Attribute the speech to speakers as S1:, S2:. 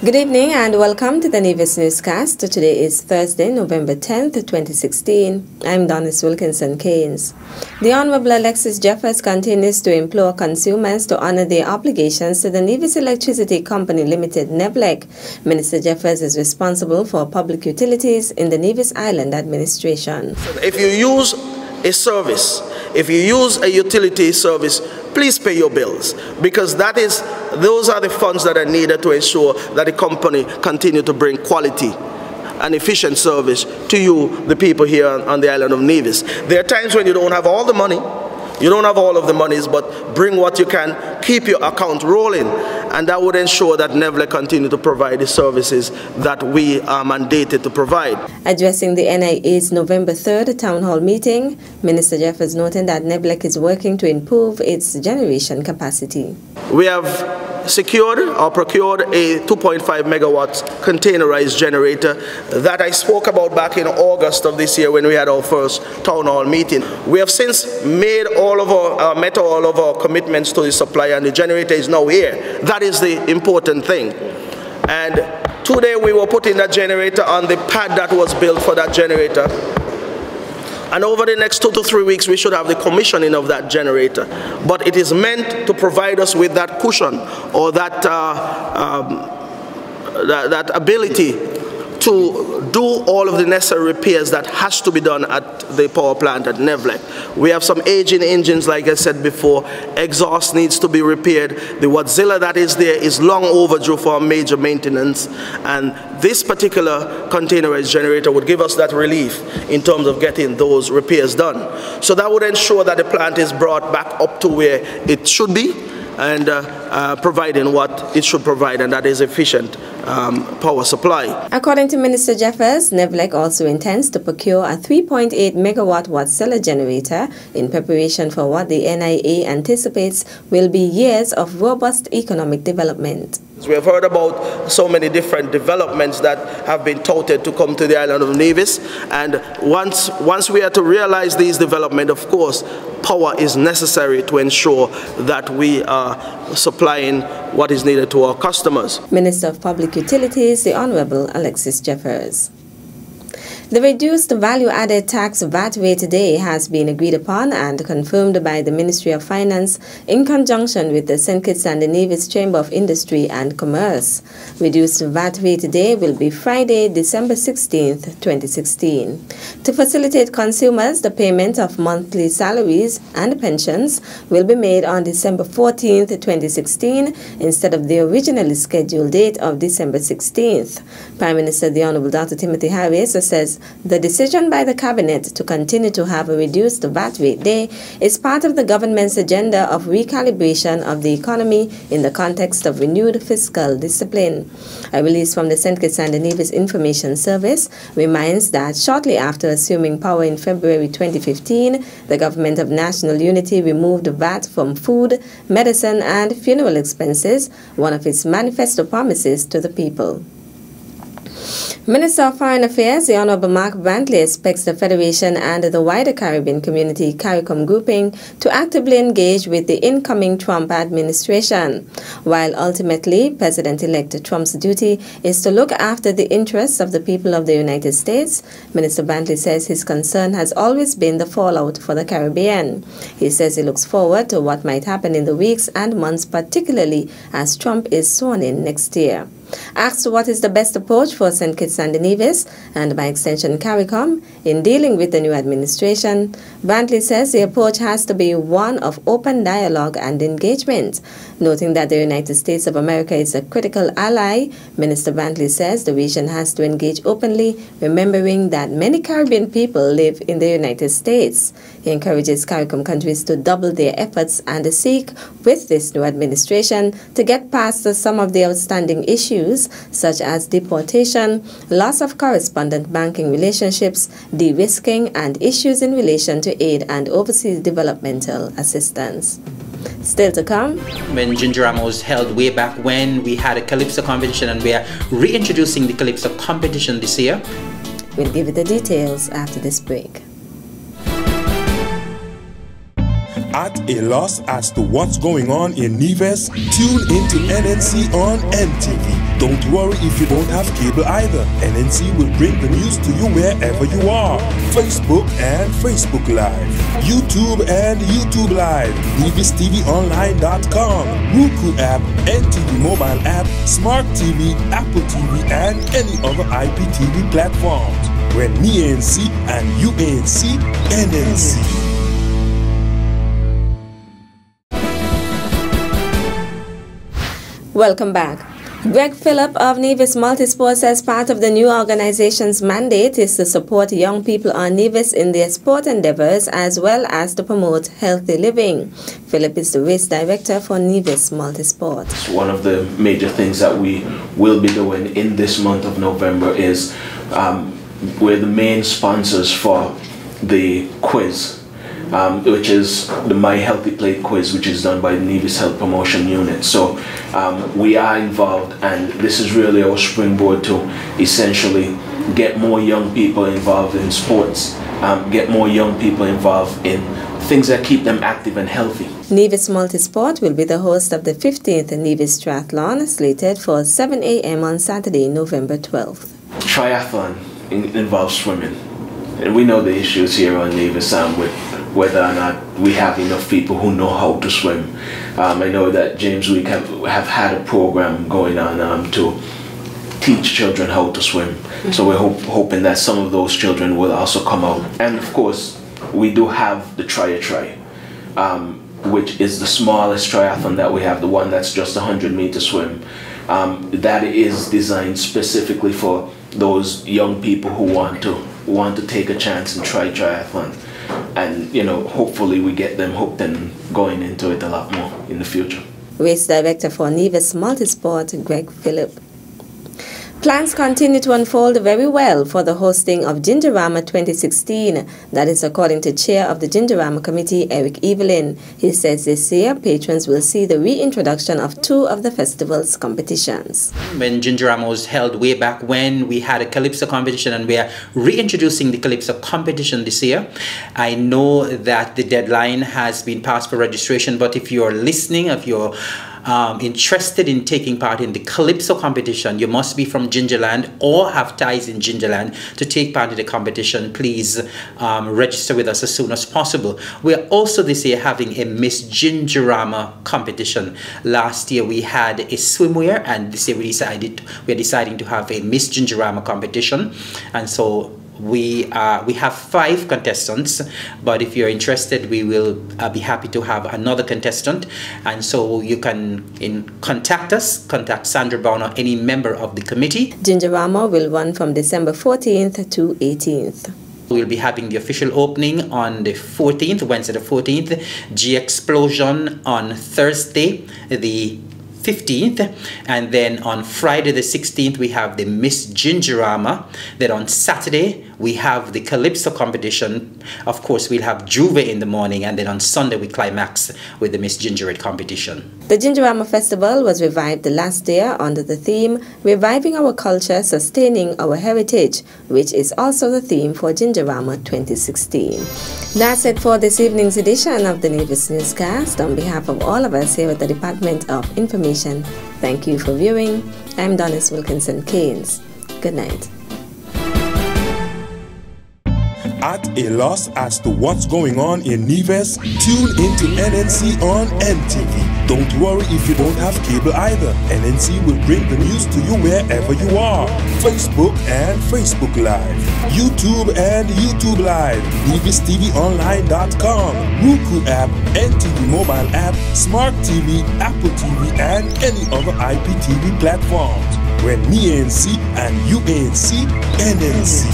S1: Good evening and welcome to the Nevis Newscast. Today is Thursday, November 10th, 2016. I'm Donis Wilkinson-Keynes. The Honorable Alexis Jeffers continues to implore consumers to honor their obligations to the Nevis Electricity Company Limited, NEVLEC. Minister Jeffers is responsible for public utilities in the Nevis Island Administration.
S2: If you use a service, if you use a utility service, please pay your bills, because those are the funds that are needed to ensure that the company continue to bring quality and efficient service to you, the people here on the island of Nevis. There are times when you don't have all the money, you don't have all of the monies, but bring what you can, keep your account rolling, and that would ensure that NEVLEC continue to provide the services that we are mandated to provide.
S1: Addressing the NIA's November 3rd town hall meeting, Minister Jeffers noted that NEVLEC is working to improve its generation capacity.
S2: We have secured or procured a 2.5 megawatts containerized generator that I spoke about back in August of this year when we had our first town hall meeting. We have since made met all of our commitments to the supplier, and the generator is now here. That is the important thing. And today we were putting that generator on the pad that was built for that generator. And over the next 2 to 3 weeks, we should have the commissioning of that generator. But it is meant to provide us with that cushion or that ability to do all of the necessary repairs that has to be done at the power plant at NEVLEC. We have some aging engines, like I said before. Exhaust needs to be repaired. The Wadzilla that is there is long overdue for a major maintenance, and this particular containerized generator would give us that relief in terms of getting those repairs done. So that would ensure that the plant is brought back up to where it should be, and providing what it should provide, and that is efficient power supply.
S1: According to Minister Jeffers, NEVLEC also intends to procure a 3.8 megawatt Wadzilla generator in preparation for what the NIA anticipates will be years of robust economic development.
S2: We have heard about so many different developments that have been touted to come to the island of Nevis, and once we are to realize these developments, of course, power is necessary to ensure that we are supplying what is needed to our customers.
S1: Minister of Public Utilities, the Honorable Alexis Jeffers. The reduced value-added tax VAT rate today has been agreed upon and confirmed by the Ministry of Finance in conjunction with the St. Kitts and Nevis Chamber of Industry and Commerce. Reduced VAT rate today will be Friday, December 16th, 2016. To facilitate consumers, the payment of monthly salaries and pensions will be made on December 14th, 2016 instead of the originally scheduled date of December 16th. Prime Minister the Honorable Dr. Timothy Harris says the decision by the Cabinet to continue to have a reduced VAT rate day is part of the government's agenda of recalibration of the economy in the context of renewed fiscal discipline. A release from the St. Kitts and Nevis Information Service reminds that shortly after assuming power in February 2015, the Government of National Unity removed VAT from food, medicine and funeral expenses, one of its manifesto promises to the people. Minister of Foreign Affairs, the Honorable Mark Brantley, expects the Federation and the wider Caribbean community CARICOM grouping to actively engage with the incoming Trump administration. While ultimately President-elect Trump's duty is to look after the interests of the people of the United States, Minister Brantley says his concern has always been the fallout for the Caribbean. He says he looks forward to what might happen in the weeks and months, particularly as Trump is sworn in next year. Asked what is the best approach for St. Kitts and Nevis, and by extension CARICOM, in dealing with the new administration, Brantley says the approach has to be one of open dialogue and engagement. Noting that the United States of America is a critical ally, Minister Brantley says the region has to engage openly, remembering that many Caribbean people live in the United States. He encourages CARICOM countries to double their efforts and seek, with this new administration, to get past some of the outstanding issues such as deportation, loss of correspondent banking relationships, de-risking, and issues in relation to aid and overseas developmental assistance. Still to come.
S3: When Gingerama was held way back when, we had a Calypso competition, and we are reintroducing the Calypso competition this year.
S1: We'll give you the details after this break.
S4: At a loss as to what's going on in Nevis? Tune into NNC on NTV. Don't worry if you don't have cable either. NNC will bring the news to you wherever you are. Facebook and Facebook Live. YouTube and YouTube Live. NevisTVOnline.com. Roku app, NTV mobile app, Smart TV, Apple TV, and any other IPTV platforms. When me ANC and you ANC, NNC.
S1: Welcome back. Greg Phillip of Nevis Multisport says part of the new organization's mandate is to support young people on Nevis in their sport endeavors as well as to promote healthy living. Phillip is the race director for Nevis Multisport.
S5: One of the major things that we will be doing in this month of November is we're the main sponsors for the quiz. Which is the My Healthy Plate quiz, which is done by the Nevis Health Promotion Unit. So we are involved, and this is really our springboard to essentially get more young people involved in sports, get more young people involved in things that keep them active and healthy.
S1: Nevis Multisport will be the host of the 15th Nevis Triathlon, slated for 7 a.m. on Saturday, November 12th.
S5: Triathlon involves swimming, and we know the issues here on Nevis with whether or not we have enough people who know how to swim. I know that James Week have had a program going on to teach children how to swim. So we're hoping that some of those children will also come out. And of course, we do have the Try-a-Try, which is the smallest triathlon that we have, the one that's just 100-meter swim. That is designed specifically for those young people who want to take a chance and try triathlon. And, you know, hopefully we get them hooked and going into it a lot more in the future.
S1: Race Director for Nevis Multisport, Greg Phillip. Plans continue to unfold very well for the hosting of Gingerama 2016. That is according to Chair of the Gingerama Committee, Eric Evelyn. He says this year patrons will see the reintroduction of 2 of the festival's competitions.
S3: When Gingerama was held way back when, we had a Calypso competition, and we are reintroducing the Calypso competition this year. I know that the deadline has been passed for registration, but if you're listening, if you're interested in taking part in the Calypso competition, you must be from Gingerland or have ties in Gingerland to take part in the competition. Please register with us as soon as possible. We are also this year having a Miss Gingerama competition. Last year we had a swimwear, and this year we are deciding to have a Miss Gingerama competition. And so we have 5 contestants, but if you're interested, we will be happy to have another contestant. And so you can contact us, contact Sandra Brown or any member of the committee.
S1: Gingerama will run from December 14th to 18th.
S3: We'll be having the official opening on the 14th, Wednesday the 14th, G-Explosion on Thursday the 15th, and then on Friday the 16th we have the Miss Gingerama. Then on Saturday we have the Calypso competition. Of course, we'll have Juve in the morning, and then on Sunday we climax with the Miss Gingerade competition.
S1: The Gingerama Festival was revived last year under the theme Reviving Our Culture, Sustaining Our Heritage, which is also the theme for Gingerama 2016. That's it for this evening's edition of the Nevis Newscast. On behalf of all of us here at the Department of Information, thank you for viewing. I'm Donis Wilkinson Keynes. Good night.
S4: At a loss as to what's going on in Nevis? Tune into NNC on NTV. Don't worry if you don't have cable either. NNC will bring the news to you wherever you are. Facebook and Facebook Live. YouTube and YouTube Live. NevisTVOnline.com. Roku app, NTV mobile app, Smart TV, Apple TV, and any other IPTV platforms. When me ANC and you ANC, NNC.